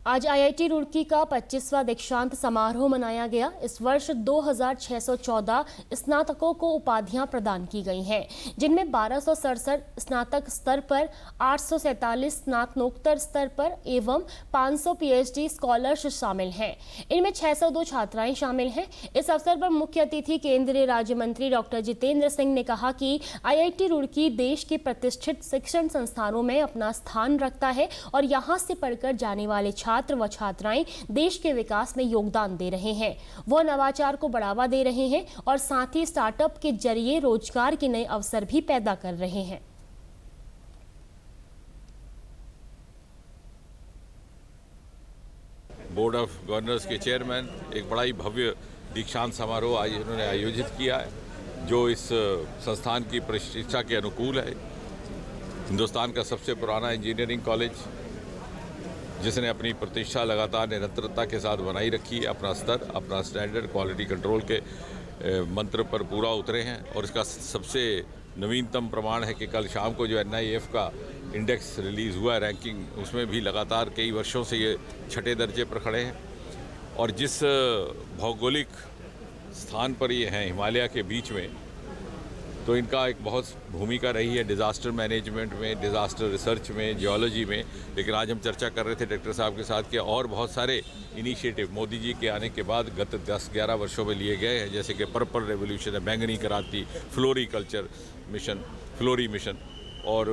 आज आईआईटी रुड़की का 25वां दीक्षांत समारोह मनाया गया। इस वर्ष 2614 स्नातकों को उपाधियां प्रदान की गई हैं, जिनमें 1267 स्नातक स्तर पर, 847 स्नातकोत्तर स्तर पर एवं 500 पीएचडी स्कॉलर्स शामिल हैं। इनमें 602 छात्राएं शामिल हैं। इस अवसर पर मुख्य अतिथि केंद्रीय राज्य मंत्री डॉक्टर जितेंद्र सिंह ने कहा कि आईआईटी रुड़की देश के प्रतिष्ठित शिक्षण संस्थानों में अपना स्थान रखता है और यहाँ से पढ़कर जाने वाले छात्र व छात्राएं देश के विकास में योगदान दे रहे हैं। वो नवाचार को बढ़ावा दे रहे हैं और साथ ही स्टार्टअप के जरिए रोजगार के नए अवसर भी पैदा कर रहे हैं। बोर्ड ऑफ गवर्नर्स के चेयरमैन एक बड़ा ही भव्य दीक्षांत समारोह आज इन्होंने आयोजित किया है, जो इस संस्थान की प्रतिष्ठा के अनुकूल है। हिंदुस्तान का सबसे पुराना इंजीनियरिंग कॉलेज, जिसने अपनी प्रतिष्ठा लगातार निरंतरता के साथ बनाई रखी है, अपना स्तर, अपना स्टैंडर्ड, क्वालिटी कंट्रोल के मंत्र पर पूरा उतरे हैं। और इसका सबसे नवीनतम प्रमाण है कि कल शाम को जो एनआईएफ का इंडेक्स रिलीज़ हुआ है, रैंकिंग, उसमें भी लगातार कई वर्षों से ये छठे दर्जे पर खड़े हैं। और जिस भौगोलिक स्थान पर ये हैं, हिमालय के बीच में, तो इनका एक बहुत भूमिका रही है डिज़ास्टर मैनेजमेंट में, डिज़ास्टर रिसर्च में, जियोलॉजी में। लेकिन आज हम चर्चा कर रहे थे डॉक्टर साहब के साथ कि और बहुत सारे इनिशिएटिव मोदी जी के आने के बाद गत 10-11 वर्षों में लिए गए हैं, जैसे कि पर्पल रेवोल्यूशन है, बैंगनी क्रांति, फ्लोरीकल्चर मिशन, फ्लोरी मिशन, और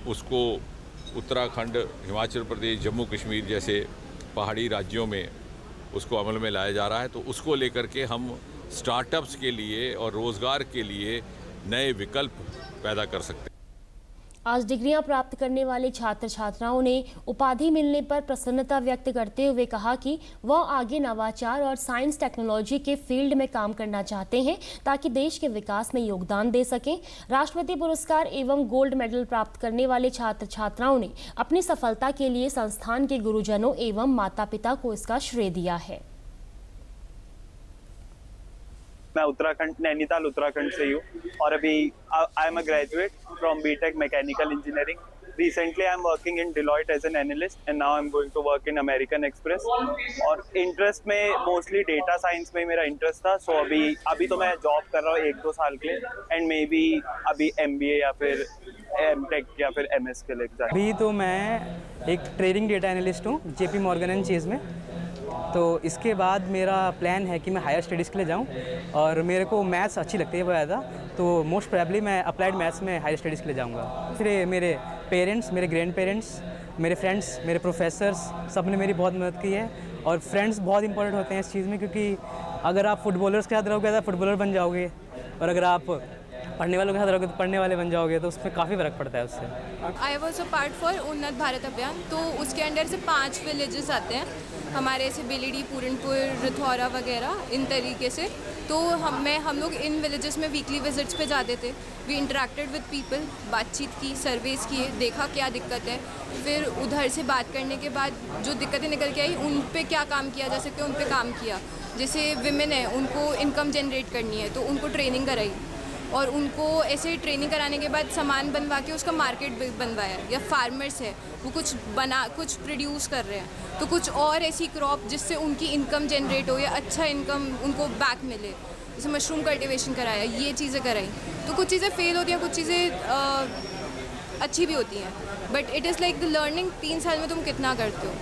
उसको उत्तराखंड, हिमाचल प्रदेश, जम्मू कश्मीर जैसे पहाड़ी राज्यों में उसको अमल में लाया जा रहा है। तो उसको लेकर के हम स्टार्टअप्स के लिए और रोज़गार के लिए नए विकल्प पैदा कर सकते हैं। आज डिग्रियां प्राप्त करने वाले छात्र छात्राओं ने उपाधि मिलने पर प्रसन्नता व्यक्त करते हुए कहा कि वह आगे नवाचार और साइंस टेक्नोलॉजी के फील्ड में काम करना चाहते हैं, ताकि देश के विकास में योगदान दे सकें। राष्ट्रपति पुरस्कार एवं गोल्ड मेडल प्राप्त करने वाले छात्र छात्राओं ने अपनी सफलता के लिए संस्थान के गुरुजनों एवं माता पिता को इसका श्रेय दिया है। मैं उत्तराखंड, नैनीताल उत्तराखंड से हूँ और अभी I am a graduate from BTech mechanical engineering. Recently I am working in Deloitte as an analyst and now I am going to work in American Express. और इंटरेस्ट में मोस्टली डेटा साइंस में मेरा interest था। सो अभी तो मैं job कर रहा हूँ 1-2 साल के लिए, एंड मे बी अभी MBA या फिर M.Tech या फिर MS के लिए एग्जाम। अभी तो मैं एक ट्रेडिंग डेटा एनालिस्ट हूँ JP मॉर्गन एंड चेज में। तो इसके बाद मेरा प्लान है कि मैं हायर स्टडीज़ के लिए जाऊं, और मेरे को मैथ्स अच्छी लगती है बहुत ज़्यादा, तो मोस्ट प्रोबेबली मैं अप्लाइड मैथ्स में हायर स्टडीज़ के लिए जाऊंगा। फिर मेरे पेरेंट्स, मेरे ग्रैंड पेरेंट्स, मेरे फ्रेंड्स, मेरे प्रोफेसर्स, सब ने मेरी बहुत मदद की है। और फ्रेंड्स बहुत इंपॉर्टेंट होते हैं इस चीज़ में, क्योंकि अगर आप फुटबॉलर्स के साथ रहोगे तो फुटबॉलर बन जाओगे, और अगर आप पढ़ने वालों के साथ रहोगे तो पढ़ने वाले बन जाओगे, तो उसमें काफ़ी फ़र्क पड़ता है उससे। I was a part for उन्नत भारत अभियान, तो उसके अंडर से 5 विलेजेस आते हैं हमारे, से बेलीडी, पूरनपुर, रिथौरा वगैरह, इन तरीके से। तो हम लोग इन विलेजेस में वीकली विजिट्स पे जाते थे। वी इंटरेक्टेड विद पीपल, बातचीत की, सर्वेस किए, देखा क्या दिक्कत है, फिर उधर से बात करने के बाद जो दिक्कतें निकल के आई, उन पे क्या काम किया जा सकता है, उन पे काम किया। जैसे विमेन है, उनको इनकम जनरेट करनी है, तो उनको ट्रेनिंग कराई, और उनको ऐसे ट्रेनिंग कराने के बाद सामान बनवा के उसका मार्केट बनवाया। या फार्मर्स है, वो कुछ प्रोड्यूस कर रहे हैं, तो कुछ और ऐसी क्रॉप जिससे उनकी इनकम जनरेट हो या अच्छा इनकम उनको बैक मिले, जैसे मशरूम कल्टीवेशन कराया, ये चीज़ें कराई। तो कुछ चीज़ें फेल होती हैं, कुछ चीज़ें अच्छी भी होती हैं, but it is like the learning. 3 साल में तुम कितना करते हो।